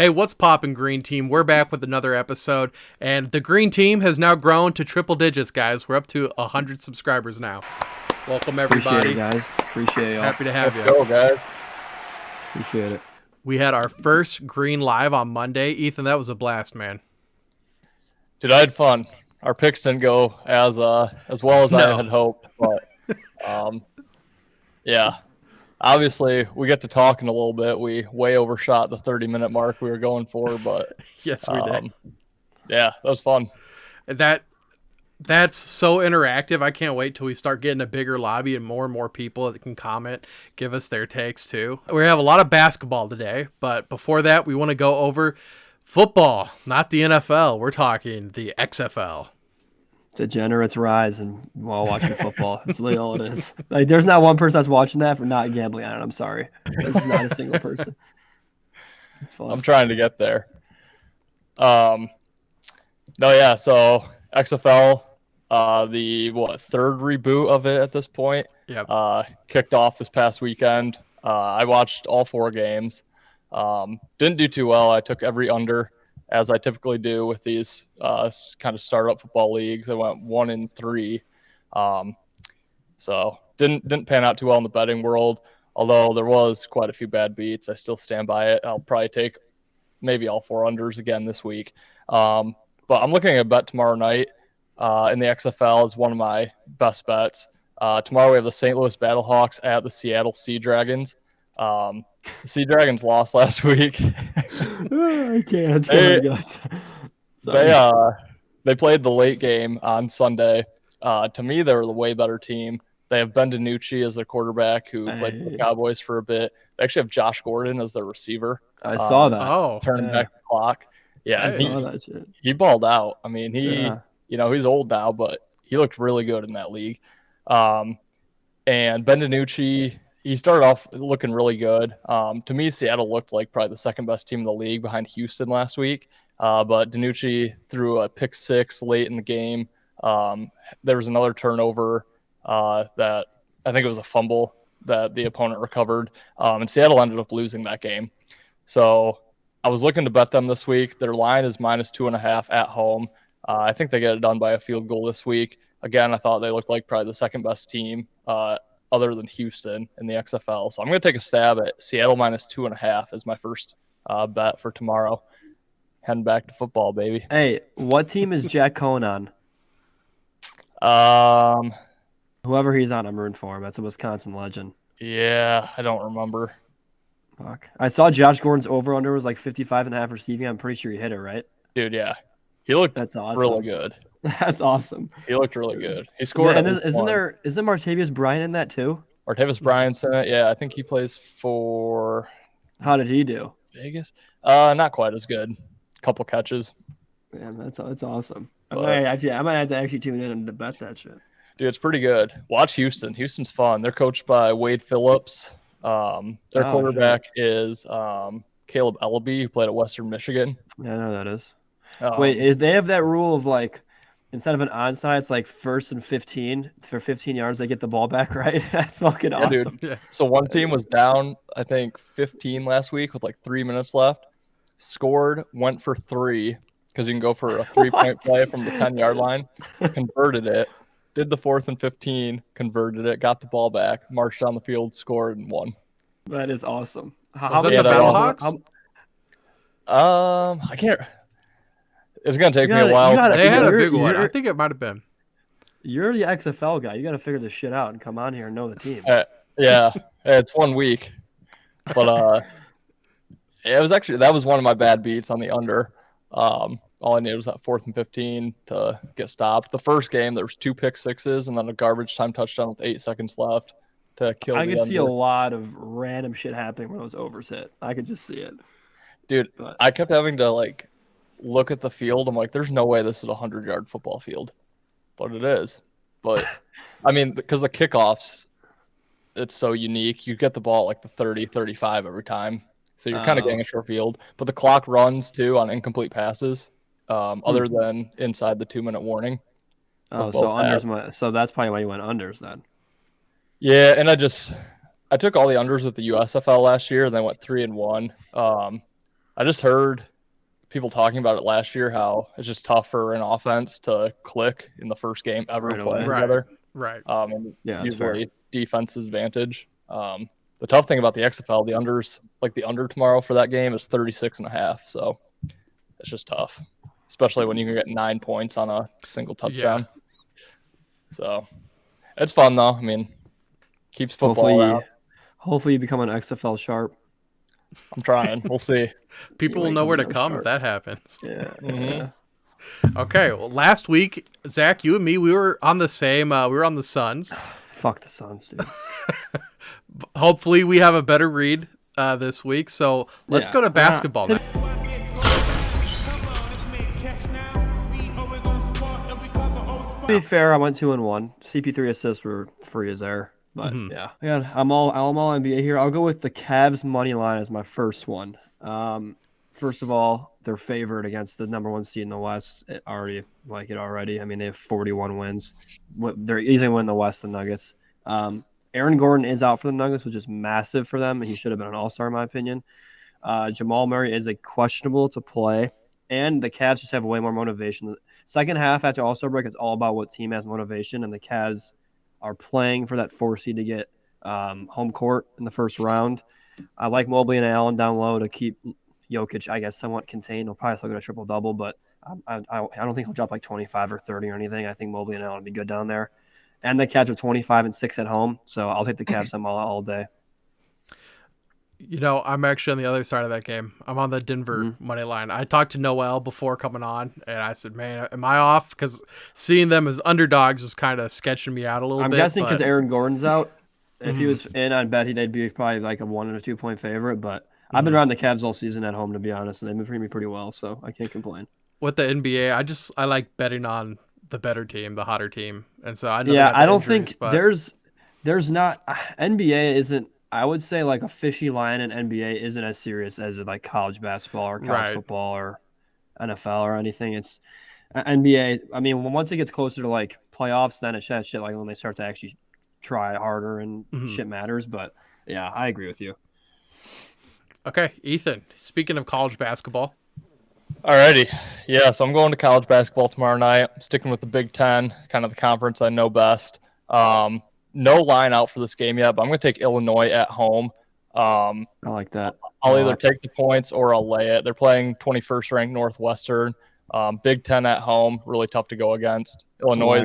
Hey, what's poppin', Green Team? We're back with another episode, and the Green Team has now grown to triple digits, guys. We're up to 100 subscribers now. Welcome, everybody. Appreciate it, guys. Appreciate y'all. Happy to have you. Let's go, guys. Appreciate it. We had our first Green Live on Monday. Ethan, that was a blast, man. Dude, I had fun. Our picks didn't go as well as I had hoped, but yeah. Obviously, we get to talking a little bit. We way overshot the 30-minute mark we were going for, but yes, we did. Yeah, that was fun. That's so interactive. I can't wait till we start getting a bigger lobby and more people that can comment, give us their takes too. We have a lot of basketball today, but before that, we want to go over football, not the NFL. We're talking the XFL. Degenerates rise and while watching football. That's really all it is. Like, there's not one person that's watching that for not gambling on it. I'm sorry. There's just not a single person. It's fun. I'm trying to get there. So XFL, the third reboot of it at this point. Yep. Kicked off this past weekend. I watched all 4 games. Didn't do too well. I took every under, as I typically do with these kind of startup football leagues. I went 1-3. So didn't pan out too well in the betting world, although there was quite a few bad beats. I still stand by it. I'll probably take maybe all 4 unders again this week. But I'm looking at a bet tomorrow night in the XFL is one of my best bets. Tomorrow we have the St. Louis Battlehawks at the Seattle Sea Dragons. The Sea Dragons lost last week. I can't. They played the late game on Sunday. To me, they were the way better team. They have Ben DiNucci as their quarterback, who played for the Cowboys for a bit. They actually have Josh Gordon as their receiver. I saw that. Turning back the clock. Yeah, I saw that shit. He balled out. I mean, he's old now, but he looked really good in that league. And Ben DiNucci, he started off looking really good. To me, Seattle looked like probably the second best team in the league behind Houston last week. But DiNucci threw a pick 6 late in the game. There was another turnover that I think it was a fumble that the opponent recovered. And Seattle ended up losing that game. So I was looking to bet them this week. Their line is -2.5 at home. I think they get it done by a field goal this week. Again, I thought they looked like probably the second best team other than Houston in the XFL. So I'm going to take a stab at Seattle -2.5 as my first bet for tomorrow. Heading back to football, baby. Hey, what team is Jack Cohn on? Whoever he's on, I'm rooting for him. That's a Wisconsin legend. Yeah, I don't remember. Fuck. I saw Josh Gordon's over-under was like 55.5 receiving. I'm pretty sure he hit it, right? Dude, yeah. He looked really good. That's awesome. He looked really good. He scored. Yeah, and isn't Martavius Bryant in that too? Martavius Bryant's in it. Yeah, I think he plays for. How did he do? Vegas. Not quite as good. Couple catches. Man, that's awesome. I might have to actually tune in and bet that shit. Dude, it's pretty good. Watch Houston. Houston's fun. They're coached by Wade Phillips. Their quarterback is Caleb Ellaby, who played at Western Michigan. Yeah, I know that is. Wait, they have that rule of like instead of an onside, it's like 1st and 15 for 15 yards. They get the ball back, right? That's fucking awesome. Dude. So one team was down, I think, 15 last week with like 3 minutes left. Scored, went for 3 because you can go for a 3-point play from the 10-yard line. Converted it. Did the 4th and 15. Converted it. Got the ball back. Marched down the field. Scored and won. That is awesome. Was that the Battlehawks? I can't. It's gonna take me a while. They had a big one. I think it might have been. You're the XFL guy. You got to figure this shit out and come on here and know the team. Yeah, it's 1 week, but that was one of my bad beats on the under. All I needed was that 4th and 15 to get stopped. The first game there was 2 pick sixes and then a garbage time touchdown with 8 seconds left to kill. I could see a lot of random shit happening when those overs hit. I could just see it, dude. But I kept having to look at the field. I'm like, there's no way this is a 100-yard football field, but it is. But I mean, because the kickoffs, it's so unique. You get the ball at like the 30, 35 every time. So you're kind of getting a short field, but the clock runs too on incomplete passes, other than inside the 2-minute warning. Oh, so unders. So that's probably why you went unders then. Yeah, and I took all the unders with the USFL last year, and then went 3-1. I just heard people talking about it last year, how it's just tough for an offense to click in the first game ever Right playing away. together. Right. And Yeah, that's fair. usually defense's advantage. The tough thing about the XFL, the unders, like the under tomorrow for that game is 36.5. So it's just tough, especially when you can get 9 points on a single touchdown. So it's fun though. I mean, keeps football out. Hopefully you become an XFL sharp. I'm trying. We'll see. People will know where to come if that happens. Yeah. Mm-hmm. Okay. Well, last week, Zach, you and me, we were on the same. We were on the Suns. Fuck the Suns, dude. Hopefully, we have a better read this week. So let's go to basketball now. To be fair, I went 2-1. CP3 assists were free as air. But yeah, I'm all NBA here. I'll go with the Cavs money line as my first one. First of all, they're favored against the number 1 seed in the West. I already like it already. I mean, they have 41 wins. They're easily winning the West, the Nuggets. Aaron Gordon is out for the Nuggets, which is massive for them. He should have been an all-star, in my opinion. Jamal Murray is a questionable to play, and the Cavs just have way more motivation. Second half after All-Star break, it's all about what team has motivation, and the Cavs are playing for that 4 seed to get home court in the first round. I like Mobley and Allen down low to keep Jokic, I guess, somewhat contained. He'll probably still get a triple-double, but I don't think he'll drop like 25 or 30 or anything. I think Mobley and Allen will be good down there. And the Cavs are 25-6 at home, so I'll take the Cavs all day. You know, I'm actually on the other side of that game. I'm on the Denver money line. I talked to Noel before coming on, and I said, man, am I off? Because seeing them as underdogs was kind of sketching me out a little bit. I'm guessing because Aaron Gordon's out. If he was in, I'd bet they'd be probably like a 1 or 2 point favorite. But I've been around the Cavs all season at home, to be honest, and they've been treating me pretty well, so I can't complain. With the NBA, I like betting on the better team, the hotter team. And so I know I don't think there's not NBA isn't. I would say like a fishy line in NBA isn't as serious as like college basketball or college football or NFL or anything. It's NBA. I mean, once it gets closer to like playoffs, then it's that shit like when they start to actually try harder and shit matters. But yeah, I agree with you. Okay, Ethan, speaking of college basketball. Alrighty. Yeah, so I'm going to college basketball tomorrow night. I'm sticking with the Big Ten, kind of the conference I know best. No line out for this game yet, but I'm going to take Illinois at home. I like that. I'll either take the points or I'll lay it. They're playing 21st ranked Northwestern. Big Ten at home, really tough to go against. Illinois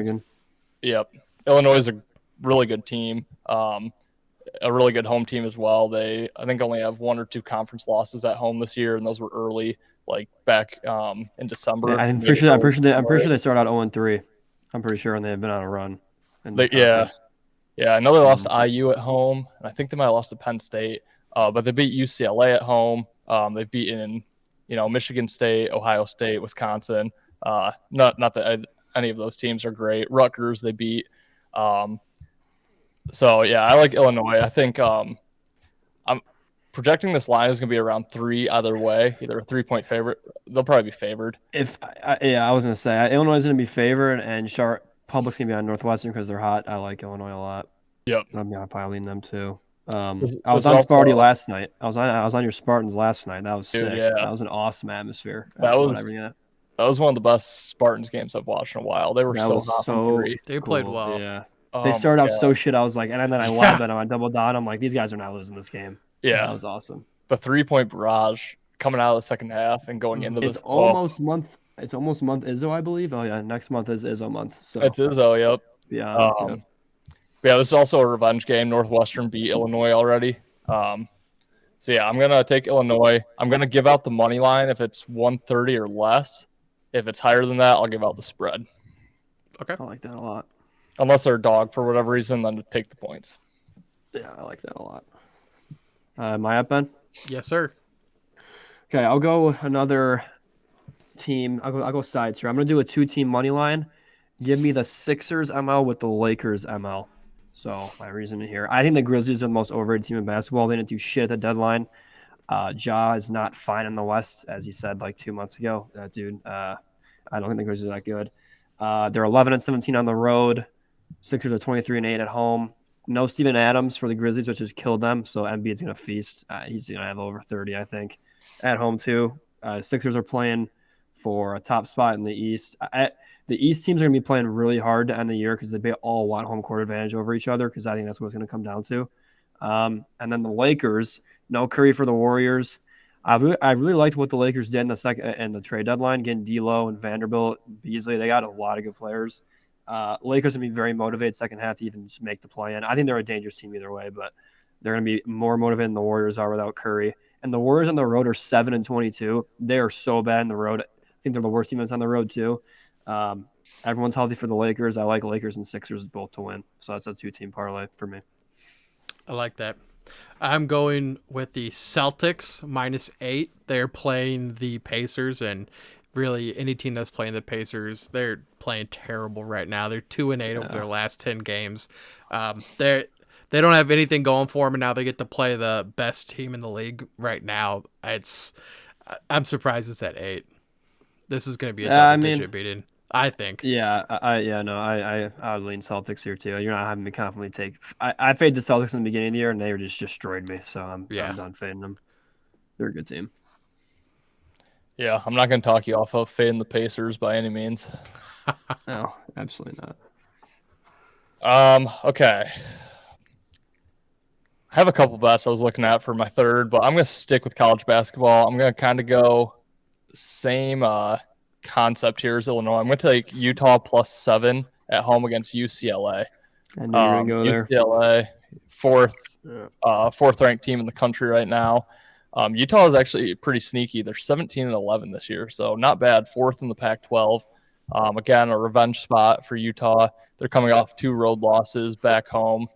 is a really good team. A really good home team as well. They, I think, only have 1 or 2 conference losses at home this year, and those were early, like back in December. Yeah, I'm pretty sure they started out 0-3. I'm pretty sure, and they've been on a run. Yeah, I know they lost to IU at home, and I think they might have lost to Penn State, but they beat UCLA at home. They've beaten, Michigan State, Ohio State, Wisconsin. Not that any of those teams are great. Rutgers they beat. So yeah, I like Illinois. I think I'm projecting this line is going to be around 3 either way, either a 3-point favorite. They'll probably be favored. I was going to say Illinois is going to be favored, and Public's going to be on Northwestern because they're hot. I like Illinois a lot. Yep. I'm probably lean them too. I was on Sparty last night. I was on your Spartans last night. That was sick. Yeah. That was an awesome atmosphere. That was one of the best Spartans games I've watched in a while. They were so hot. They played well. Yeah. They started out so shit. I was like, and then I loved it. I doubled down. I'm like, these guys are not losing this game. Yeah. That was awesome. The 3-point barrage coming out of the second half and going into this. It's almost month Izzo, I believe. Oh yeah, next month is Izzo month. So it's Izzo, yep. Yeah. Yeah, this is also a revenge game. Northwestern beat Illinois already. So yeah, I'm gonna take Illinois. I'm gonna give out the money line if it's 130 or less. If it's higher than that, I'll give out the spread. Okay. I like that a lot. Unless they're a dog for whatever reason, then to take the points. Yeah, I like that a lot. Am I up, Ben? Yes, sir. Okay, I'll go another team. I'll go sides here. I'm gonna do a 2-team money line. Give me the Sixers ML with the Lakers ML. So my reasoning here, I think the Grizzlies are the most overrated team in basketball. They didn't do shit at the deadline. Ja is not fine in the West, as he said like 2 months ago. That dude, I don't think the Grizzlies are that good. They're 11-17 on the road. Sixers are 23-8 at home. No Steven Adams for the Grizzlies, which has killed them. So Embiid's gonna feast. He's gonna have over 30, I think. at home too. Sixers are playing for a top spot in the East. The East teams are going to be playing really hard to end the year because they all want home court advantage over each other because I think that's what it's going to come down to. And then the Lakers, no Curry for the Warriors. I really liked what the Lakers did in the trade deadline, getting D'Lo and Vanderbilt, Beasley. They got a lot of good players. Lakers going to be very motivated second half to even just make the play in. I think they're a dangerous team either way, but they're going to be more motivated than the Warriors are without Curry. And the Warriors on the road are 7-22. They are so bad on the road. I think they're the worst team that's on the road too. Everyone's healthy for the Lakers. I like Lakers and Sixers both to win. So that's a 2-team parlay for me. I like that. I'm going with the Celtics -8. They're playing the Pacers, and really any team that's playing the Pacers, they're playing terrible right now. They're 2-8 over their last 10 games. They don't have anything going for them, and now they get to play the best team in the league right now. I'm surprised it's at 8. This is going to be a double-digit beating, I think. Yeah, I would lean Celtics here too. You're not having me confidently take. I faded the Celtics in the beginning of the year, and they just destroyed me. So I'm done fading them. They're a good team. Yeah, I'm not going to talk you off of fading the Pacers by any means. No, absolutely not. Okay. I have a couple bets I was looking at for my third, but I'm going to stick with college basketball. I'm going to kind of go same concept here as Illinois. I'm going to take Utah +7 at home against UCLA. I knew you were going to go there. UCLA, fourth ranked team in the country right now. Utah is actually pretty sneaky. They're 17-11 this year, so not bad. Fourth in the Pac-12. Again, a revenge spot for Utah. They're coming off 2 road losses back home,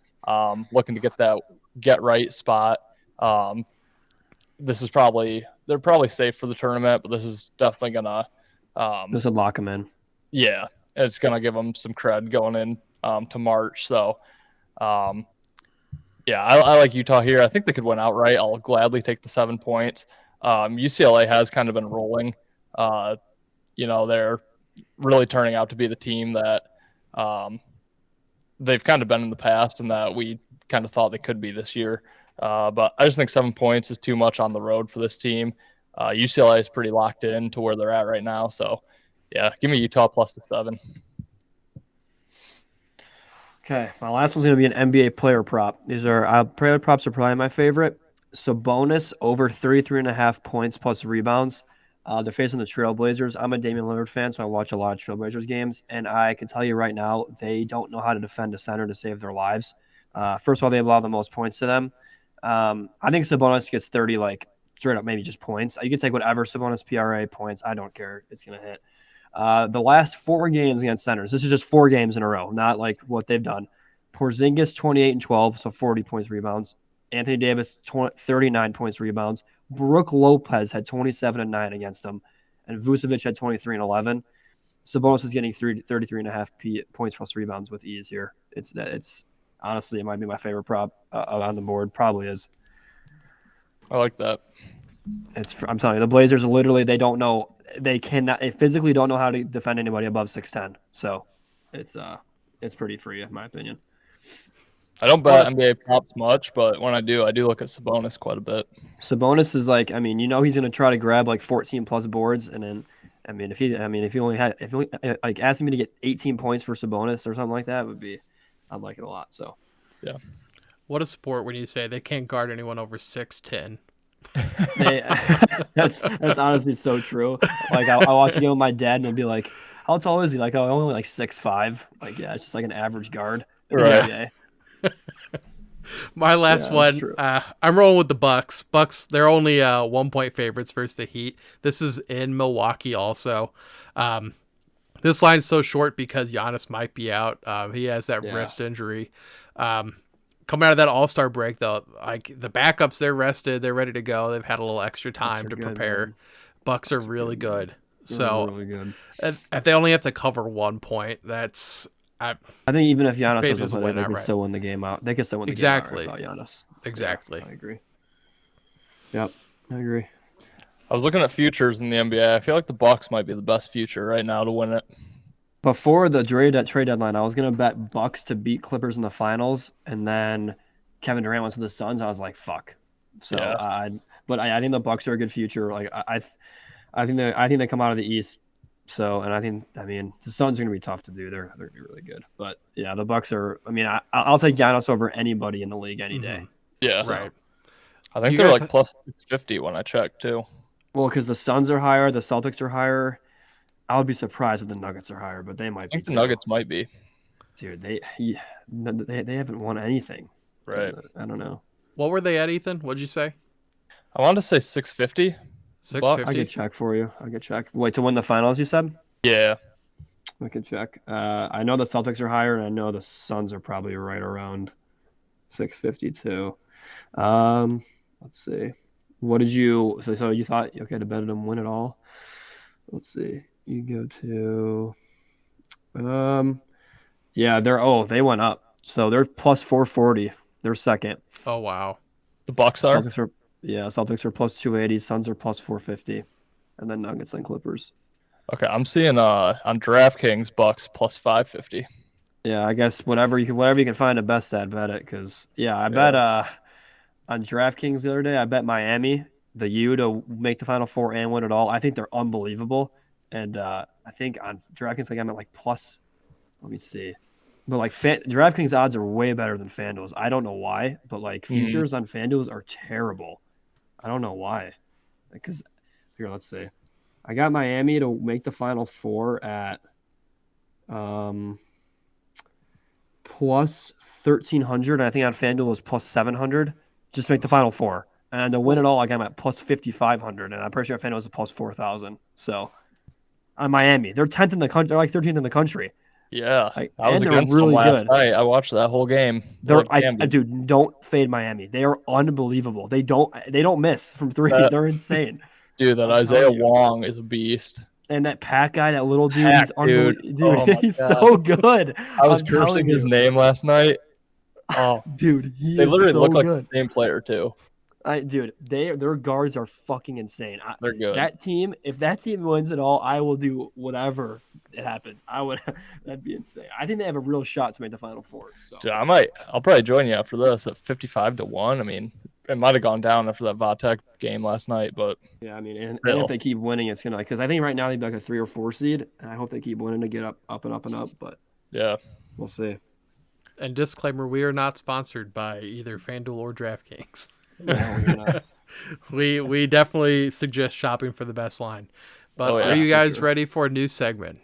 looking to get that get-right spot. They're probably safe for the tournament, but this is definitely gonna. This would lock them in. Yeah, it's gonna give them some cred going in to March. So, yeah, I like Utah here. I think they could win outright. I'll gladly take the 7 points. UCLA has kind of been rolling. They're really turning out to be the team that they've kind of been in the past and that we kind of thought they could be this year. But I just think 7 points is too much on the road for this team. UCLA is pretty locked in to where they're at right now. So, yeah, give me Utah +7. Okay, my last one's going to be an NBA player prop. These are player props are probably my favorite. Sabonis over 33.5 points plus rebounds. They're facing the Trailblazers. I'm a Damian Lillard fan, so I watch a lot of Trailblazers games, and I can tell you right now, they don't know how to defend a center to save their lives. First of all, they allow the most points to them. I think Sabonis gets 30, straight up, maybe just points. You can take whatever Sabonis PRA points. I don't care. It's going to hit. The last 4 games against centers. This is just 4 games in a row, not like what they've done. Porzingis 28-12, so 40 points rebounds. Anthony Davis 39 points rebounds. Brooke Lopez had 27-9 against him, and Vucevic had 23-11. Sabonis is getting 33.5 points plus rebounds with ease here. It's honestly, it might be my favorite prop on the board. Probably is. I like that. I'm telling you, the Blazers literally they physically don't know how to defend anybody above 6'10". So it's pretty free in my opinion. I don't bet NBA props much, but when I do look at Sabonis quite a bit. Sabonis is he's going to try to grab 14 plus boards, and then if he only asking me to get 18 points for Sabonis or something like that I'd like it a lot. So yeah. What a sport when you say they can't guard anyone over 6'10". That's honestly so true. I watch a game with my dad and I'd be like, how tall is he? Only 6'5". It's just an average guard. Right. My last one, I'm rolling with the Bucks. Bucks, they're only 1-point favorites versus the Heat. This is in Milwaukee also. This line's so short because Giannis might be out. He has that wrist injury. Coming out of that All-Star break, though, the backups, they're rested. They're ready to go. They've had a little extra time to prepare. Man. Bucks are really good. So really good. If they only have to cover 1 point, that's... I think even if Giannis doesn't play, they can still win the game out. They can still win the game out without Giannis. Exactly. Yeah, I agree. Yep, I agree. I was looking at futures in the NBA. I feel like the Bucks might be the best future right now to win it. Before the trade deadline, I was going to bet Bucks to beat Clippers in the finals, and then Kevin Durant went to the Suns. I was like, fuck. So but I think the Bucks are a good future. Like I think they come out of the East. So, and I mean, the Suns are going to be tough to do. They're going to be really good. But yeah, the Bucks are. I mean, I'll take Giannis over anybody in the league any day. Yeah, So, Right. I think they're like plus 50 when I checked too. well, because the Suns are higher, the Celtics are higher. I would be surprised if the Nuggets are higher, but they might I be. think the Nuggets might be. Dude, they haven't won anything. Right. I don't know. What were they at, Ethan? What'd you say? I wanted to say 650. 650. I can check for you. I can check. Wait, to win the finals, you said? Yeah. I can check. I know the Celtics are higher, and I know the Suns are probably right around 652. Let's see. What did you? So you thought to bet them win it all? Let's see. You go to. Yeah, they went up. So they're plus 440. They're second. Oh wow. The Bucks are. Celtics are plus 280. Suns are plus 450, and then Nuggets and Clippers. Okay, I'm seeing on DraftKings Bucks plus 550. Yeah, I guess whatever you can find a best at, bet it. Because I bet on DraftKings the other day, I bet Miami the U to make the Final Four and win it all. I think they're unbelievable, and I think on DraftKings I'm at like plus. Let me see. But like DraftKings odds are way better than FanDuel's. I don't know why, but like futures on FanDuel's are terrible. I don't know why. Because here, let's see. I got Miami to make the Final Four at plus 1,300. I think on FanDuel was plus 700 just to make the Final Four. And to win it all, like I'm at plus 5,500. And I'm pretty sure FanDuel was a plus 4,000. So on Miami, they're 10th in the country. They're like 13th in the country. Yeah, I was they're against really them last good. night. I watched that whole game. Dude, don't fade Miami. They are unbelievable. They don't miss from three. They're insane. Dude, that Isaiah Wong is a beast. And that Pat guy, that little dude, Pack, he's unbelievable. dude. Dude, Oh my he's God. so good. I was cursing his name last night. Oh, dude, they literally look like the same player too. Dude, their guards are fucking insane. They're good. If that team wins it all, I will do whatever it happens. That'd be insane. I think they have a real shot to make the Final Four. So Dude, I'll probably join you after this at 55-1. I mean, it might have gone down after that Vatek game last night, but yeah, I mean, and if they keep winning, it's gonna, because I think right now they'd be like a 3 or 4 seed, and I hope they keep winning to get up and up and up. But yeah, we'll see. And disclaimer: we are not sponsored by either FanDuel or DraftKings. No, we definitely suggest shopping for the best line. But are you guys ready for a new segment?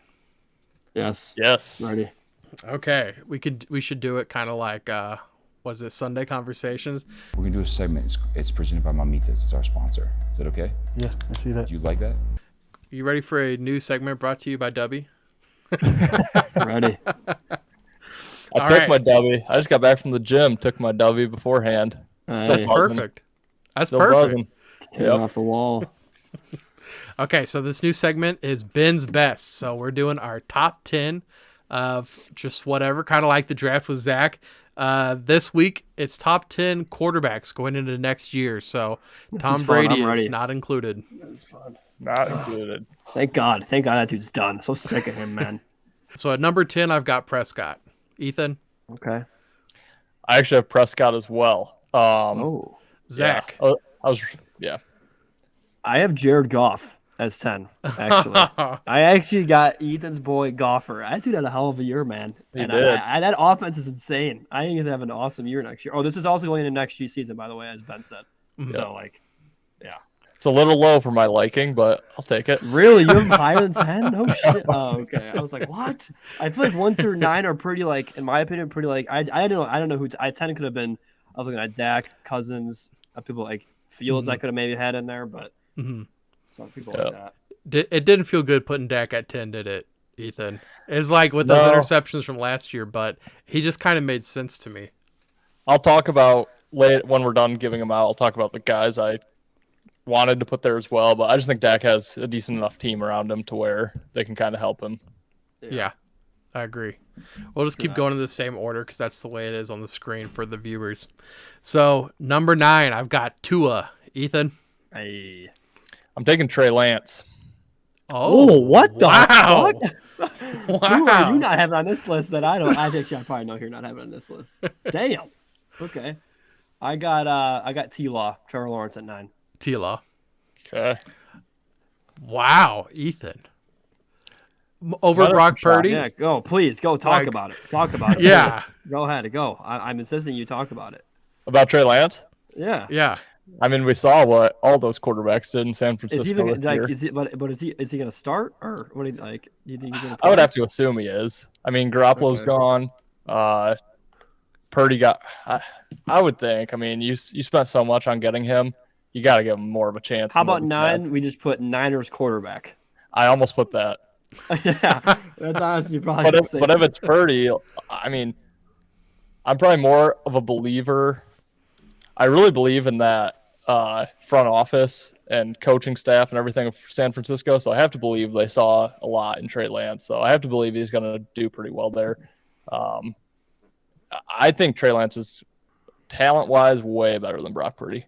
Yes. Ready. Okay, we should do it kind of like was it Sunday Conversations? We're gonna do a segment. It's presented by Mamitas. It's our sponsor. Is that okay? Yeah, I see that. Do you like that? You ready for a new segment brought to you by Dubby? Ready. I took my W. I just got back from the gym. Took my W beforehand. That's perfect. That's Still perfect. buzzing. Get off the wall. Okay, so this new segment is Ben's Best. So we're doing our top 10 of just whatever, kind of like the draft with Zach. This week, it's top 10 quarterbacks going into next year. So Tom Brady is not included. That's fun. Not included. Thank God that dude's done. So sick of him, man. So at number 10, I've got Prescott. Ethan? Okay. I actually have Prescott as well. Zach? Yeah. I have Jared Goff as 10, actually. I actually got Ethan's boy Goffer. That dude had a hell of a year, man. He did. That offense is insane. I think he's going to have an awesome year next year. Oh, this is also going into next year season, by the way, as Ben said. Mhm. So, It's a little low for my liking, but I'll take it. really? You have him higher than 10? No shit. Oh, okay. I was like, what? I feel like 1 through 9 are pretty, like, in my opinion, pretty, like, I don't know who 10 could have been. I was looking at Dak, Cousins, people like Fields I could have maybe had in there, but some people like that. It didn't feel good putting Dak at 10, did it, Ethan? It's like with those interceptions from last year, but he just kind of made sense to me. I'll talk about when we're done giving them out. I'll talk about the guys I wanted to put there as well, but I just think Dak has a decent enough team around him to where they can kind of help him. Yeah, I agree. We'll just keep going in the same order because that's the way it is on the screen for the viewers. So number 9, I've got Tua. Ethan? Hey. I'm taking Trey Lance. Oh, what the wow. fuck? Wow. Who are you not having on this list that I don't? I think I probably know who you're not having on this list. Damn. Okay. I got T-Law, Trevor Lawrence at 9. Tila. Okay. Wow, Ethan. Over Another Brock shot. Purdy? Yeah, go. Please, go talk Like- about it. Talk about it. Yeah. Please. Go ahead. Go. I'm insisting you talk about it. About Trey Lance? Yeah. Yeah. I mean, we saw what all those quarterbacks did in San Francisco Is he even this like? year. Is he? But is he going to start or what? Do you like? Do you think he's going to? I would have to assume he is. I mean, Garoppolo's Okay. gone. Purdy got. I would think. I mean, you spent so much on getting him. You got to give him more of a chance. How than what about we 9? had. We just put Niners quarterback. I almost put that. Yeah, that's honestly probably. But if it's Purdy, I mean, I'm probably more of a believer. I really believe in that front office and coaching staff and everything of San Francisco. So I have to believe they saw a lot in Trey Lance. So I have to believe he's going to do pretty well there. I think Trey Lance is talent-wise way better than Brock Purdy.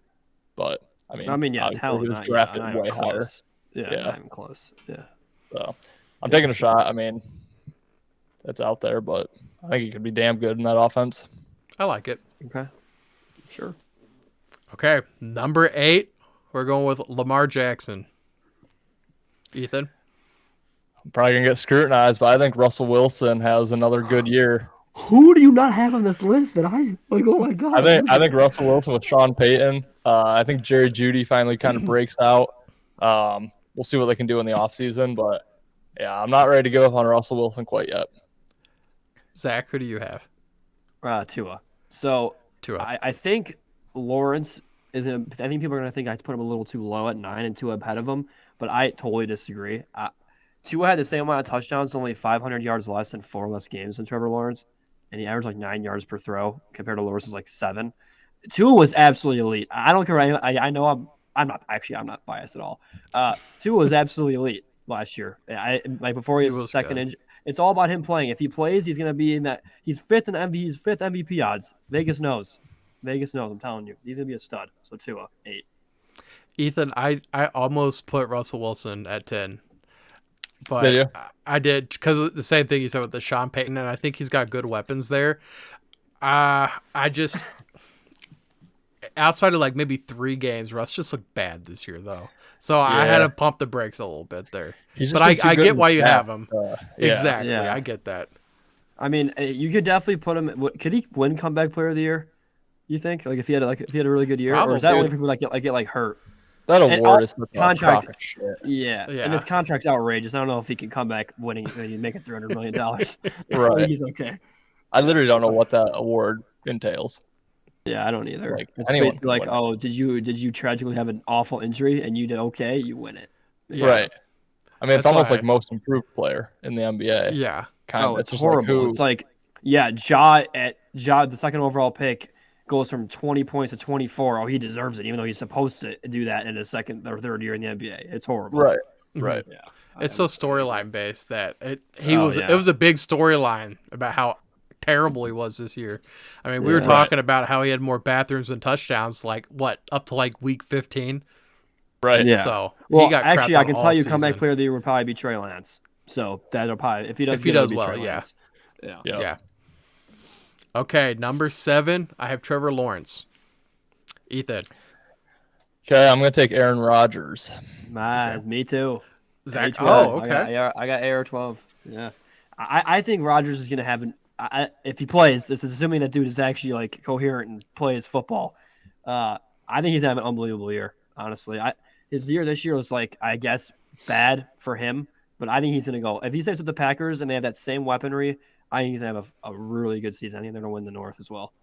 But yeah, obviously talent. he was not drafted even way higher. close. Yeah, Yeah. not even close. Yeah. So I'm taking a shot. I mean, it's out there, but I think he could be damn good in that offense. I like it. Okay. Sure. Okay. Number 8, we're going with Lamar Jackson. Ethan? I'm probably going to get scrutinized, but I think Russell Wilson has another good year. Who do you not have on this list that I like? Oh my god! I think Russell Wilson with Sean Payton. I think Jerry Jeudy finally kind of breaks out. We'll see what they can do in the offseason, but yeah, I'm not ready to go up on Russell Wilson quite yet. Zach, who do you have? Tua. So Tua. I think Lawrence is. I think people are gonna think I put him a little too low at 9 and Tua ahead of him, but I totally disagree. Tua had the same amount of touchdowns, only 500 yards less in 4 less games than Trevor Lawrence, and he averaged like 9 yards per throw compared to Lawrence's like 7. Tua was absolutely elite. I don't care. I know I'm not biased at all. Tua was absolutely elite last year. Before he was second injury. It's all about him playing. If he plays, he's going to be in that. He's fifth MVP odds. Vegas knows. I'm telling you, he's going to be a stud. So Tua 8. Ethan, I almost put Russell Wilson at 10. But Did you? I did because of the same thing you said with the Sean Payton, and I think he's got good weapons there. I just outside of like maybe 3 games, Russ just looked bad this year though. So I had to pump the brakes a little bit there. But I get why you have him. Yeah. Exactly, Yeah. I get that. I mean, you could definitely put him. Could he win comeback player of the year? You think? Like if he had a really good year, or is that Probably. only for people that get like hurt? That And award is such a contract- crock of shit. Yeah. Yeah. And his contract's outrageous. I don't know if he can come back winning. Making $300 million. I Right. think he's okay. I literally don't know what that award entails. Yeah, I don't either. Like, It's anyone basically can like, win it. oh, did you tragically have an awful injury and you did okay? You win it. Yeah. Right. I mean, it's That's almost why- like most improved player in the NBA. Yeah. Kind of. Oh, it's just like horrible. who- It's like, yeah, Ja, the second overall pick, goes from 20 points to 24. Oh, he deserves it, even though he's supposed to do that in his second or third year in the NBA. It's horrible. Right. Mhm. Right. Yeah. It's so storyline based that it Oh, was yeah. it was a big storyline about how terrible he was this year. I mean, we were Yeah. talking about how he had more bathrooms than touchdowns, like what, up to like week 15. Right. Yeah. So Well, he got actually, crapped I on can all tell you, season. comeback player of the year would probably be Trey Lance. So that'll probably if he does If he good, it'll does be well, Trey yeah. Lance. Yeah. Yeah. Yeah. Okay, number 7, I have Trevor Lawrence. Ethan. Okay, I'm gonna take Aaron Rodgers. Me too. Zach. A12. Oh, okay. I got AR 12. Yeah. I think Rodgers is going to have if he plays, this is assuming that dude is actually like coherent and plays football. I think he's going to have an unbelievable year, honestly. His year this year was like, I guess, bad for him, but I think he's going to go. If he stays with the Packers and they have that same weaponry, I think he's going to have a really good season. I think they're going to win the North as well.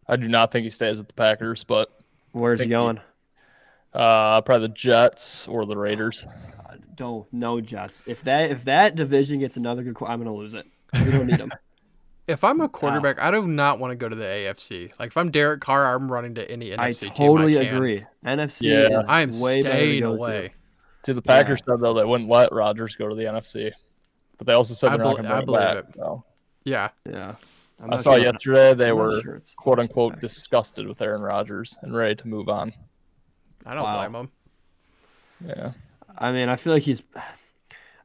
I do not think he stays with the Packers, but Where's he going? probably the Jets or the Raiders. No Jets. If that division gets another good, I'm going to lose it. We don't need him. If I'm a quarterback, I do not want to go to the AFC. Like if I'm Derek Carr, I'm running to any I NFC totally team I can. agree. NFC Yeah. is I am way better to staying go to. away. See, the Packers said though they wouldn't let Rodgers go to the NFC, but they also said I they're not bel- going I to bring believe him back. it. So. Yeah. Yeah. I'm I not saw sure. yesterday they I'm not were sure it's quote unquote Packers. disgusted with Aaron Rodgers and ready to move on. I don't Wow. blame him. Yeah. I mean, I feel like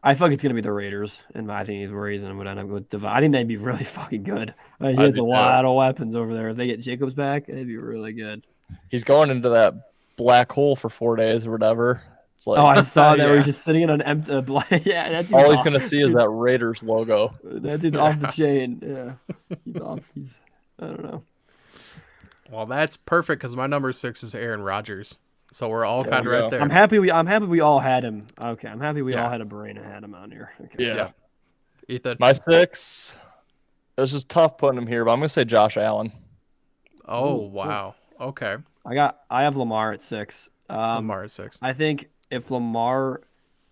I feel like it's gonna be the Raiders, and I think he's where he's gonna end up with Devon. I think they'd be really fucking good. He has do a too. lot of weapons over there. If they get Jacobs back, it'd be really good. He's going into that black hole for 4 days or whatever. It's like Oh, I saw that. Yeah. Where he's just sitting in an empty. Yeah, that dude's all he's off. gonna see is that Raiders logo. That dude's off the chain. Yeah, he's off. I don't know. Well, that's perfect because my number 6 is Aaron Rodgers. So we're all There kind of we right go. there. I'm happy we all had him. Okay, I'm happy we Yeah. all had a brain and had him on here. Okay. Yeah. Ethan. My 6. It's just tough putting him here, but I'm gonna say Josh Allen. Oh, Ooh, wow. Okay. I have Lamar at 6. Lamar at 6. I think if Lamar,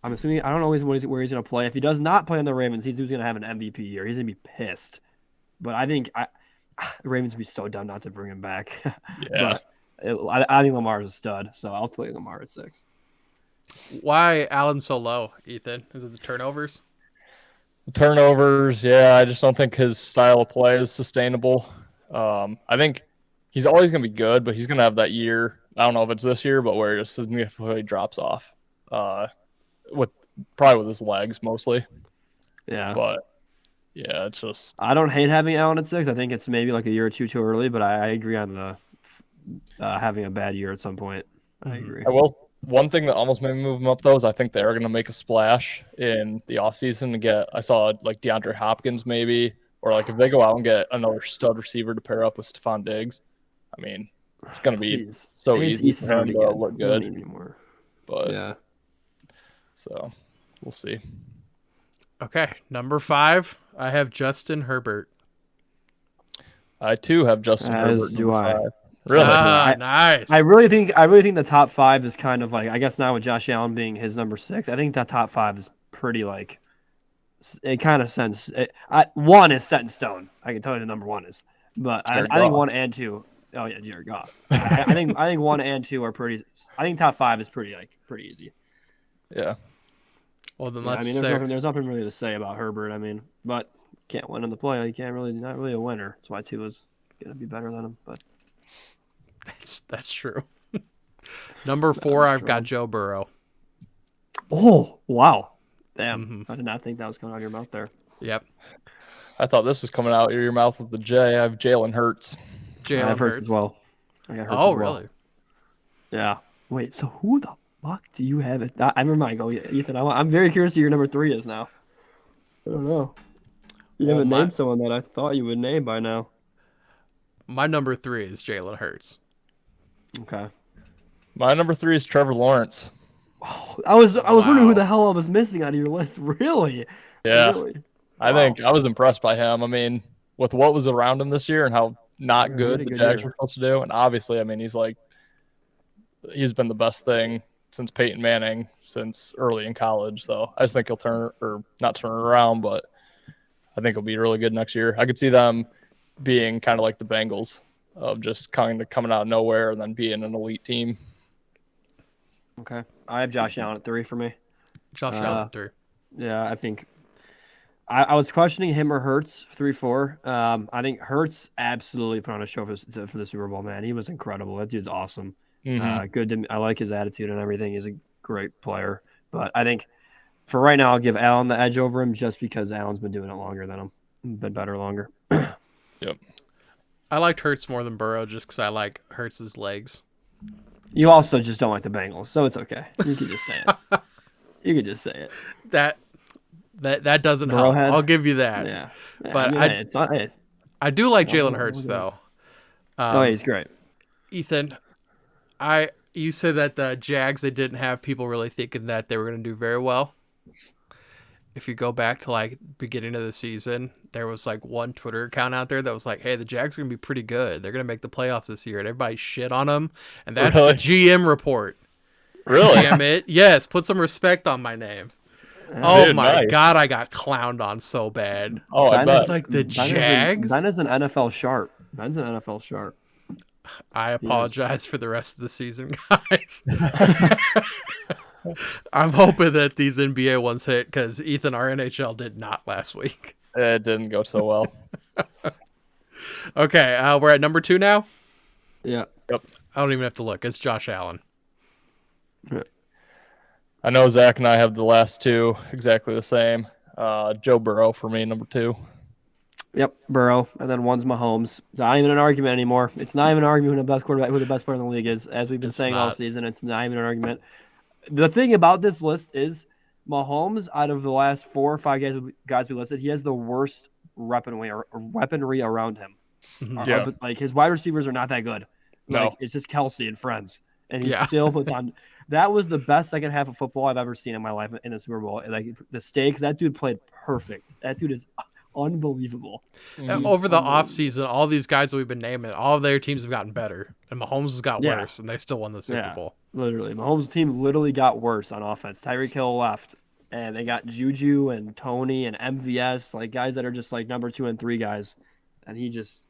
I'm assuming I don't know where he's going to play. If he does not play on the Ravens, he's going to have an MVP year. He's going to be pissed. But I think the Ravens would be so dumb not to bring him back. Yeah. I think Lamar's a stud, so I'll play Lamar at 6. Why Allen so low, Ethan? Is it the turnovers? Turnovers, yeah. I just don't think his style of play is sustainable. I think he's always going to be good, but he's going to have that year. I don't know if it's this year, but where it just significantly drops off. With his legs mostly. Yeah. But yeah, it's just I don't hate having Allen at 6. I think it's maybe like a year or two too early, but I agree on the having a bad year at some point. I agree. One thing that almost made me move him up though is I think they are going to make a splash in the offseason to get. I saw like DeAndre Hopkins maybe, or like if they go out and get another stud receiver to pair up with Stephon Diggs. I mean, it's going to be so easy for him to look good. Anymore. But Yeah. So we'll see. Okay. Number 5, I have Justin Herbert. I too have Justin As Herbert. do I. Really? Nice. I really think the top 5 is kind of like, I guess now with Josh Allen being his number 6, I think that top 5 is pretty like it kind of sends. One is set in stone. I can tell you the number 1 is, but I think 1 and 2. Oh yeah, Jared Goff. I think 1 and 2 are pretty. I think top 5 is pretty easy. Yeah. Well, then Yeah, let's there's nothing really to say about Herbert. I mean, but can't win in the play. You can't really, not really a winner. That's why 2 is gonna be better than him. But that's true. Number 4, I've got Joe Burrow. oh wow, damn! Mhm. I did not think that was coming out of your mouth there. Yep. I thought this was coming out of your mouth with the J. I have Jalen Hurts. I have Jalen Hurts Hurts. as well. I got Hurts Oh, as well. really? Yeah. Wait. So who the fuck do you have it? I remember. I go, Ethan. I'm very curious who your number 3 is now. I don't know. You Well, haven't my- named someone that I thought you would name by now. My number 3 is Jalen Hurts. Okay. My number 3 is Trevor Lawrence. Oh, I was wondering who Wow. the hell I was missing out of your list. Really? Yeah. Really? I think I was impressed by him. I mean, with what was around him this year and how not Yeah, good really the good Jags year. were supposed to do. And obviously, I mean, he's been the best thing since Peyton Manning since early in college. So I just think he'll not turn it around, but I think he'll be really good next year. I could see them being kind of like the Bengals of just coming out of nowhere and then being an elite team. Okay. I have Josh Allen at 3 for me. Josh Allen 3. Yeah, I think I was questioning him or Hurts 3-4. I think Hurts absolutely put on a show for the Super Bowl, man. He was incredible. That dude's awesome. Mhm. I like his attitude and everything. He's a great player. But I think for right now, I'll give Allen the edge over him just because Allen's been doing it longer than him. Been better longer. Yep. I liked Hurts more than Burrow just because I like Hurts' legs. You also just don't like the Bengals, so it's okay. You can just say it. You can just say it. That doesn't help. Burrowhead? I'll give you that. Yeah. But hey, it's not. Hey. I do like No, Jalen no, Hurts look at though. Oh, yeah, he's great. Ethan, you said that the Jags, they didn't have people really thinking that they were going to do very well. If you go back to like beginning of the season, there was like one Twitter account out there that was like, "Hey, the Jags are going to be pretty good. They're going to make the playoffs this year," and everybody shit on them. And that's Really? the GM report. Really? Damn it! Yes, put some respect on my name. Oh Dude, my nice. God, I got clowned on so bad. Oh, I Ben bet. is like the Ben Jags? Ben is an NFL sharp. Ben's an NFL sharp. I apologize for the rest of the season, guys. I'm hoping that these NBA ones hit because Ethan, our NHL did not last week. It didn't go so well. Okay, we're at number 2 now. Yeah. Yep. I don't even have to look. It's Josh Allen. I know Zach and I have the last 2 exactly the same. Joe Burrow for me, number 2. Yep, Burrow, and then one's Mahomes. It's not even an argument anymore. It's not even an argument who the best quarterback, who the best player in the league is. As we've been It's saying all not. season, it's not even an argument. The thing about this list is Mahomes, out of the last 4 or 5 guys we listed, he has the worst weaponry around him. Mhm. Yeah. Like his wide receivers are not that good. No. Like it's just Kelsey and friends, and he Yeah. still puts on. That was the best second half of football I've ever seen in my life in a Super Bowl. Like the stakes, that dude played perfect. That dude is unbelievable. And over the offseason, all these guys that we've been naming, all of their teams have gotten better. And Mahomes has got Yeah. worse, and they still won the Super Bowl. Literally, Mahomes' team literally got worse on offense. Tyreek Hill left, and they got Juju and Tony and MVS, like guys that are just like number 2 and 3 guys, and it's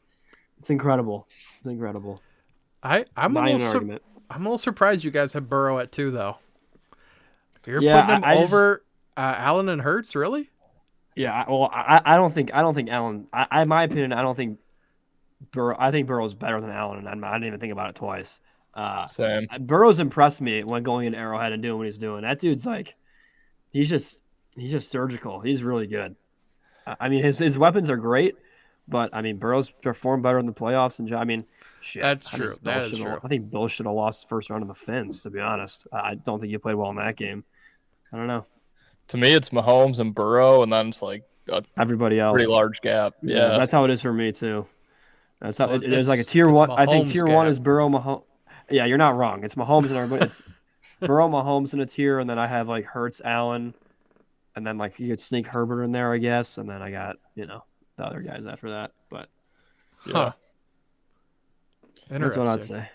incredible. It's incredible. I'm a Not even an little argument. I'm a little surprised you guys have Burrow at 2, though. You're Yeah, putting him I just- over Allen and Hurts, really? Yeah, I don't think Allen. In my opinion, I don't think Burrow. I think Burrow's better than Allen, and I didn't even think about it twice. Same. Burrow's impressed me when going in Arrowhead and doing what he's doing. That dude's like, he's just surgical. He's really good. I mean, his weapons are great, but I mean, Burrow's performed better in the playoffs. And I mean, shit, That's I think true. Bill That is should've- true. I think Bill should have lost first round of the Finns. To be honest, I don't think he played well in that game. I don't know. To me, it's Mahomes and Burrow, and then it's like a Everybody else, pretty large gap. Yeah. that's how it is for me too. That's how Well, there's like a it's tier one. I think Mahomes tier one gap. is Burrow, Mahomes. Yeah, you're not wrong. It's Mahomes and everybody. It's Burrow, Mahomes in a tier, and then I have like Hurts, Allen, and then like you could sneak Herbert in there, I guess, and then I got the other guys after that. But Huh. that's what I'd Interesting. say.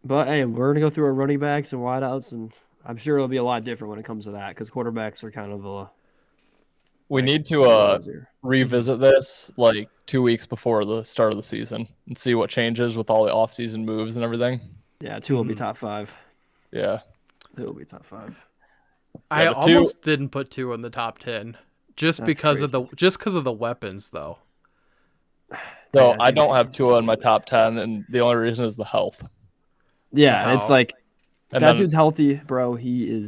But hey, we're gonna go through our running backs and wideouts, and I'm sure it'll be a lot different when it comes to that because quarterbacks are kind of We need to easier. revisit this like 2 weeks before the start of the season and see what changes with all the off-season moves and everything. Yeah, 2 will be top 5. Yeah. 2 will be top 5. I Yeah, the two- almost didn't put 2 in the top 10 just That's because crazy. of the weapons, though. So Yeah, I don't have it's Tua in my so top 10, and the only reason is the health. Yeah, Wow. it's like And that then, dude's healthy, bro. You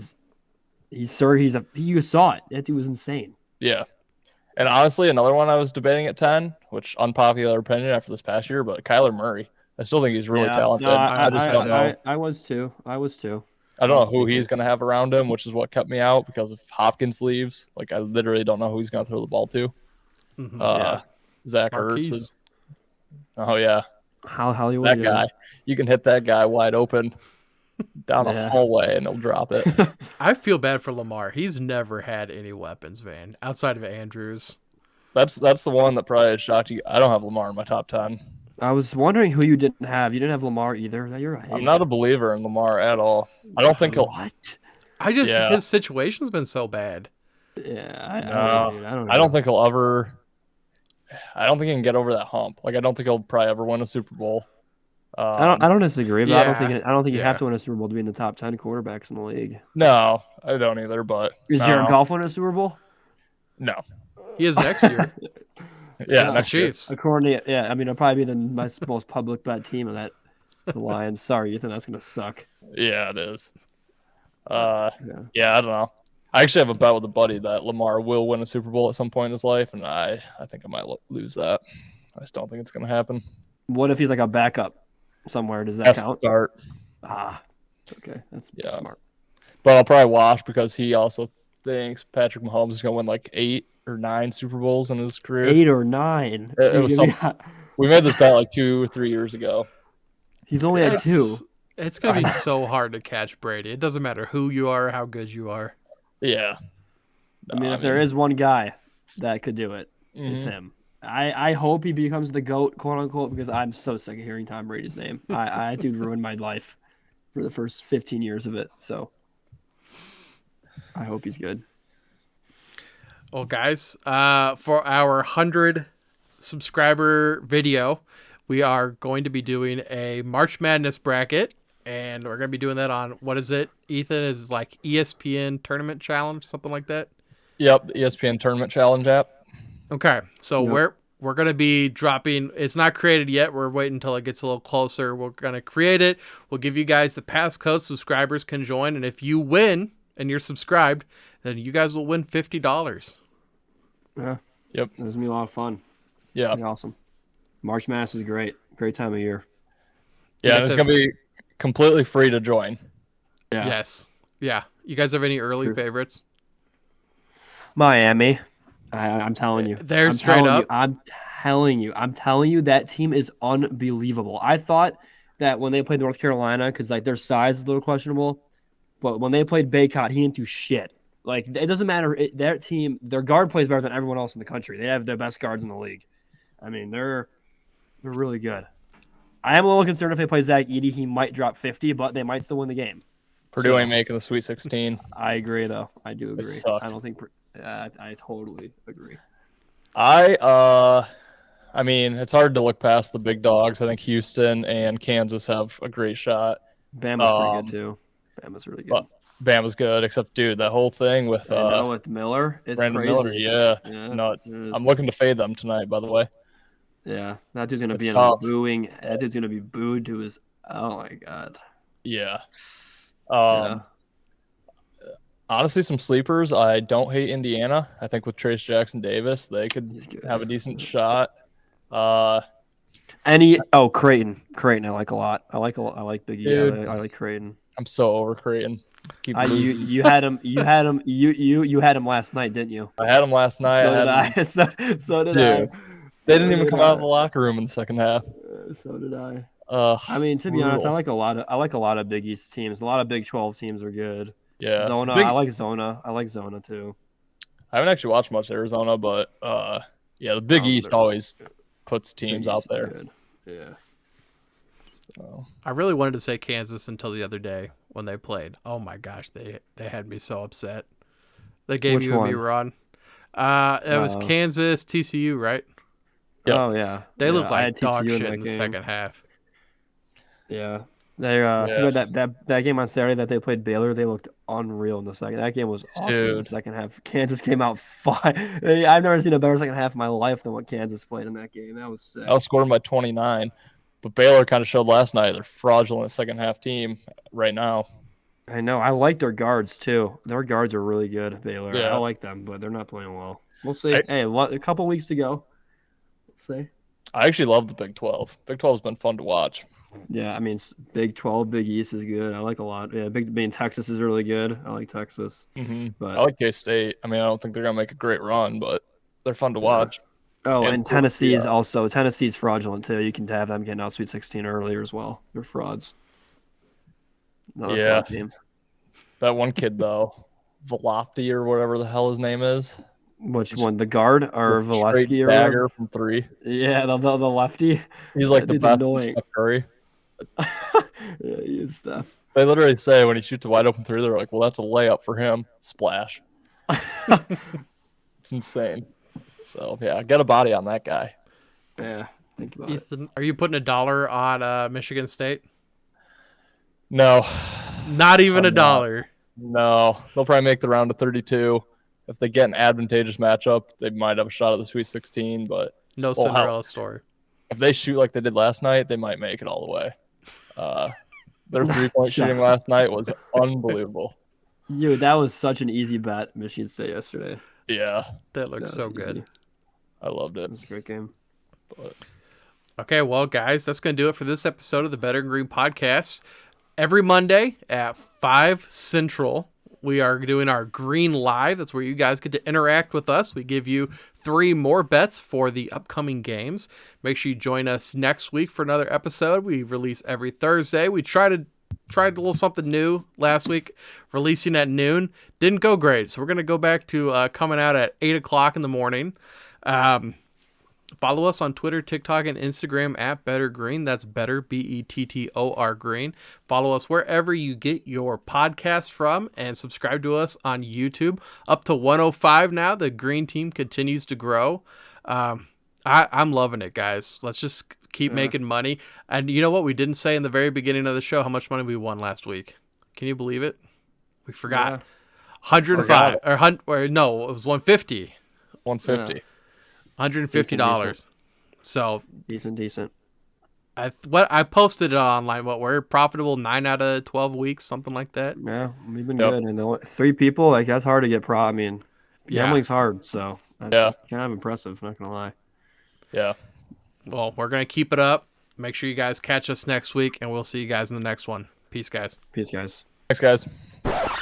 saw it. That dude was insane. yeah. And honestly, another one I was debating at 10, which unpopular opinion after this past year, but Kyler Murray. I still think he's really Yeah, talented. no, I just don't know. I was too. I don't know who he's going to have around him, which is what kept me out because if Hopkins leaves, like I literally don't know who he's going to throw the ball to. Mhm. Yeah. Zach Ertz Marquise. is. Oh yeah, How Hollywood that guy. You can hit that guy wide open down a Yeah. hallway and he'll drop it. I feel bad for Lamar. He's never had any weapons, man, outside of Andrews. That's the one that probably shocked you. I don't have Lamar in my top 10. I was wondering who you didn't have. You didn't have Lamar either. You're right. I'm not a believer in Lamar at all. I don't think he'll. What? His Yeah. situation's been so bad. Yeah, I don't think he'll ever. I don't think he can get over that hump. Like I don't think he'll probably ever win a Super Bowl. I don't disagree, but I don't think you Yeah. have to win a Super Bowl to be in the top 10 quarterbacks in the league. No, I don't either. But Is no, Jared Goff win a Super Bowl? No. He is next year. Yeah, It's the next year. Chiefs. According to, yeah, I mean, it'll probably be the most public bet team of that. The Lions. Sorry, Ethan, that's gonna suck. Yeah, it is. Yeah. Yeah, I don't know. I actually have a bet with a buddy that Lamar will win a Super Bowl at some point in his life, and I think I might lose that. I just don't think it's going to happen. What if he's like a backup somewhere? Does that Has to count? start, Okay, that's Yeah. smart. but I'll probably watch because he also thinks Patrick Mahomes is going to win like 8 or 9 Super Bowls in his career. 8 or 9. It Dude, was give me- We made this bet like 2 or 3 years ago. he's only at 2. It's going to be so hard to catch Brady. It doesn't matter who you are, how good you are. Yeah. I mean, if there is one guy that could do it, it's Mhm. him. I hope he becomes the GOAT, quote unquote, because I'm so sick of hearing Tom Brady's name. I dude ruined my life for the first 15 years of it. So I hope he's good. Well, guys, for our 100 subscriber video, we are going to be doing a March Madness bracket, and we're going to be doing that on, what is it, Ethan? Is like ESPN Tournament Challenge, something like that? Yep, the ESPN Tournament Challenge app. Okay, so Yep. we're going to be dropping, it's not created yet, we're waiting until it gets a little closer. We're going to create it. We'll give you guys the passcode, subscribers can join, and if you win and you're subscribed, then you guys will win $50. Yeah. Yep. It was gonna be a lot of fun. Yeah. Pretty awesome. March Madness is great. Great time of year. Yeah, guys and it's have- going to be completely free to join. Yeah. Yes. Yeah. You guys have any early True. favorites? Miami. I'm telling you. They're I'm straight telling up. You, I'm telling you that team is unbelievable. I thought that when they played North Carolina, because like their size is a little questionable, but when they played Baycott, he didn't do shit. Like it doesn't matter. Their team, their guard plays better than everyone else in the country. They have their best guards in the league. I mean, they're really good. I am a little concerned if they play Zach Edey, he might drop 50, but they might still win the game. Purdue ain't making the Sweet 16. I agree, though. I do agree. suck. I don't think. I totally agree. I mean, it's hard to look past the big dogs. I think Houston and Kansas have a great shot. Bama's pretty good too. Bama's really good. But Bama's good, except dude, that whole thing with with Miller, it's Brandon crazy. Miller, it's nuts. it is. I'm looking to fade them tonight, by the way. Yeah, that dude's gonna It's be in tough. booing. That dude's gonna be booed to his. Oh my god. Yeah. Yeah. Honestly, some sleepers. I don't hate Indiana. I think with Trace Jackson Davis, they He's could good. have a decent shot. Creighton. Creighton, I like a lot. I like Big E. Dude. I like Creighton. I'm so over Creighton. Keep losing. You had him. You had him last night, didn't you? I had him last night. So did I had him- I. So did Dude, I. They didn't even come out of the locker room in the second half. So did I. I mean, to be brutal. honest, I like a lot of Big East teams. A lot of Big 12 teams are good. Yeah. Zona, I like Zona. I like Zona too. I haven't actually watched much Arizona, but yeah, the Big East they're- always puts teams Big out East is there. good. Yeah. So. I really wanted to say Kansas until the other day when they played. Oh my gosh, they had me so upset. They gave Which you and me one? run. It was Kansas, TCU, right? Yep. Oh yeah. They yeah, looked I like had dog TCU shit that in the game. second half. Yeah. They too bad that game on Saturday that they played Baylor, they looked unreal in the second. That game was awesome in the Dude. second half. Kansas came out fine. I've never seen a better second half of my life than what Kansas played in that game. That was sick. I was scoring by 29, but Baylor kind of showed last night they're fraudulent second half team right now. I know. I like their guards too. Their guards are really good, Baylor. Yeah. I like them, but they're not playing well. We'll see. A couple weeks to go. We'll see. I actually love the Big 12. Big 12 has been fun to watch. Yeah, I mean, Big 12, Big East is good. I like a lot. Yeah, Texas is really good. I like Texas. But I like K-State. I mean, I don't think they're going to make a great run, but they're fun to watch. and Tennessee is also Tennessee's fraudulent too. You can have them getting out Sweet 16 earlier as well. They're frauds. Another fraud team. That one kid, though, Velopti or whatever the hell his name is. Which one? The guard or Straight Valesky or dagger whatever? from three. Yeah, the lefty. He's like That the dude's best annoying. Steph Curry. Yeah, he is stuff. They literally say when he shoots a wide open three, they're like, well, that's a layup for him. Splash. It's insane. So, yeah, get a body on that guy. Yeah, think about it. Ethan, are you putting $1 on Michigan State? No. Not even I'm $1. No. They'll probably make the round of 32. If they get an advantageous matchup, they might have a shot at the Sweet 16, but No Well, Cinderella story. if they shoot like they did last night, they might make it all the way. Their three-point shooting last night was unbelievable. That was such an easy bet, Michigan State yesterday. Yeah, That looks That so was good. easy. I loved it. It was a great game. But Okay, well, guys, that's going to do it for this episode of the Better and Green podcast. Every Monday at 5 Central, we are doing our Green Live. That's where you guys get to interact with us. We give you 3 more bets for the upcoming games. Make sure you join us next week for another episode. We release every Thursday. We tried a little something new last week, releasing at noon. Didn't go great, so we're going to go back to coming out at 8 o'clock in the morning. Follow us on Twitter, TikTok, and Instagram at Better Green. That's Better, Bettor Green. Follow us wherever you get your podcasts from, and subscribe to us on YouTube. Up to 105 now. The Green team continues to grow. I'm loving it, guys. Let's just keep making money. And you know what? We didn't say in the very beginning of the show how much money we won last week. Can you believe it? We forgot. Yeah. 105 or no, it was 150. 150. $150. So Decent. I posted it online. We're profitable 9 out of 12 weeks, something like that. Yeah, we've been Yep. good. And 3 people, like that's hard to get I mean, Yeah. gambling's hard, so that's kind of impressive. Not gonna lie. Yeah. Well, we're going to keep it up. Make sure you guys catch us next week, and we'll see you guys in the next one. Peace, guys. Peace, guys. Thanks, guys.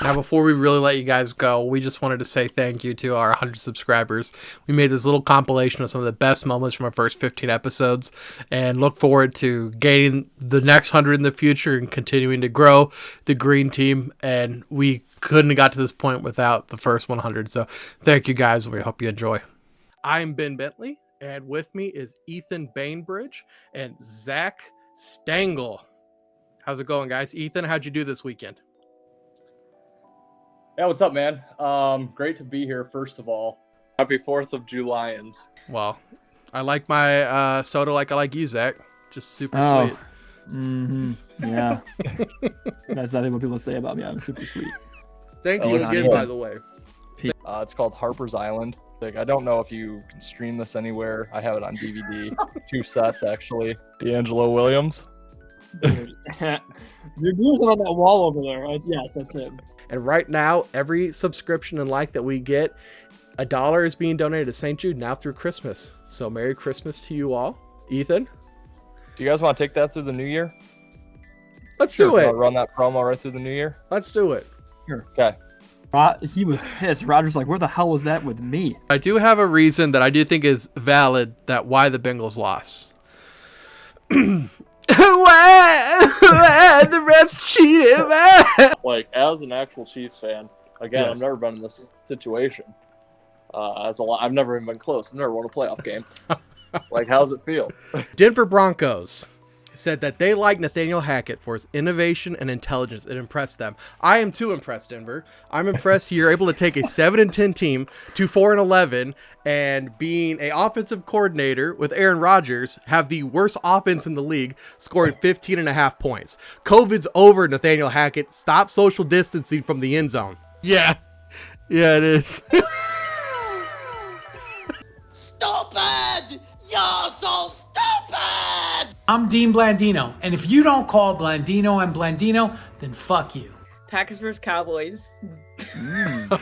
Now, before we really let you guys go, we just wanted to say thank you to our 100 subscribers. We made this little compilation of some of the best moments from our first 15 episodes, and look forward to gaining the next 100 in the future and continuing to grow the green team. And we couldn't have got to this point without the first 100. So thank you guys, and we hope you enjoy. I'm Ben Bentley, and with me is Ethan Bainbridge and Zach Stengel. How's it going, guys? Ethan, how'd you do this weekend? Yeah, what's up, man? Great to be here, first of all. Happy 4th of July. Well, I like my soda like I like you, Zach. Just super sweet. Mm-hmm. Yeah. That's I think what people say about me. I'm super sweet. Thank you it's again, good. by the way. It's called Harper's Island. Like, I don't know if you can stream this anywhere. I have it on DVD. 2 sets, actually. D'Angelo Williams. Dude. You're using on that wall over there. Yes, that's him. And right now, every subscription and like that we get, $1 is being donated to St. Jude now through Christmas. So Merry Christmas to you all. Ethan? Do you guys want to take that through the new year? Let's do it. Run that promo right through the new year? Let's do it. Okay. He was pissed. Roger's like, where the hell was that with me? I do have a reason that I do think is valid that why the Bengals lost. Why? The refs cheated, man. Like, as an actual Chiefs fan, again, Yes. I've never been in this situation. I've never even been close. I've never won a playoff game. Like, how's it feel? Denver Broncos said that they like Nathaniel Hackett for his innovation and intelligence. It impressed them. I am too impressed, Denver. I'm impressed you're able to take a 7-10 team to 4-11 and being an offensive coordinator with Aaron Rodgers have the worst offense in the league, scoring 15.5 points. COVID's over, Nathaniel Hackett. Stop social distancing from the end zone. Yeah. Yeah, it is. Stupid! You're so stupid! I'm Dean Blandino, and if you don't call Blandino and Blandino, then fuck you. Packers vs. Cowboys.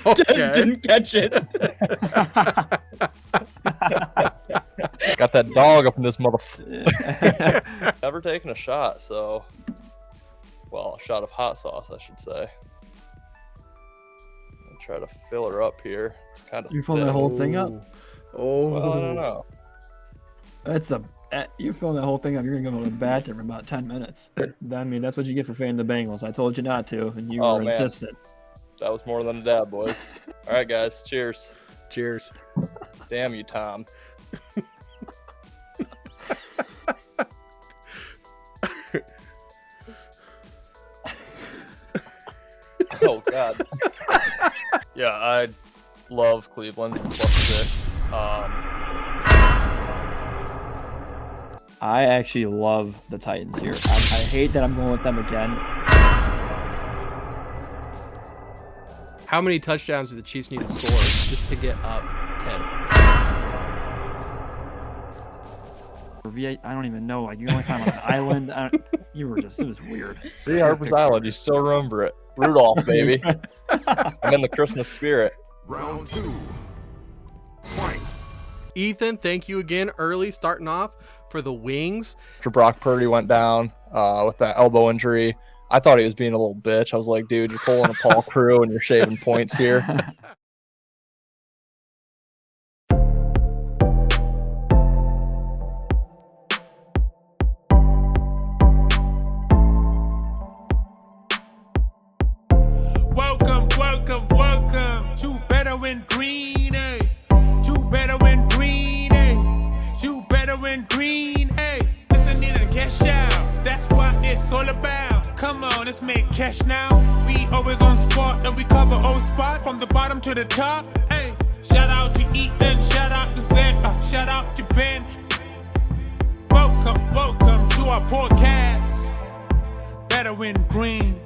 Okay. Didn't catch it. Got that dog up in this motherfucker. Never taken a shot, so... Well, a shot of hot sauce, I should say. I'll try to fill her up here. It's kind of You filling that whole thing up? Oh. Well, I don't know. You filling that whole thing up. You're gonna go to the bathroom in about 10 minutes. I mean, that's what you get for fanning the Bengals. I told you not to, and you were Man. insistent. That was more than a dab, boys. All right, guys. Cheers. Cheers. Damn you, Tom. Oh, God. Yeah, I love Cleveland. +6. I actually love the Titans here. I hate that I'm going with them again. How many touchdowns do the Chiefs need to score just to get up 10? I don't even know. Like, you only time on the island. It was weird. See, Harper's Island. You still remember it. Rudolph, baby. I'm in the Christmas spirit. Round 2. Fight. Ethan, thank you again early starting off for the Wings. After Brock Purdy went down with that elbow injury, I thought he was being a little bitch. I was like, dude, you're pulling a Paul Crew and you're shaving points here. Welcome, welcome, welcome to Better Win Green, eh? To Better Win Green, eh? To Better Win Green, eh? Listening to cash out, that's what it's all about. Come on, let's make cash now. We always on spot and we cover all spot from the bottom to the top, hey. Shout out to Ethan, shout out to Zed, shout out to Ben. Welcome, welcome to our podcast. Better Win Green.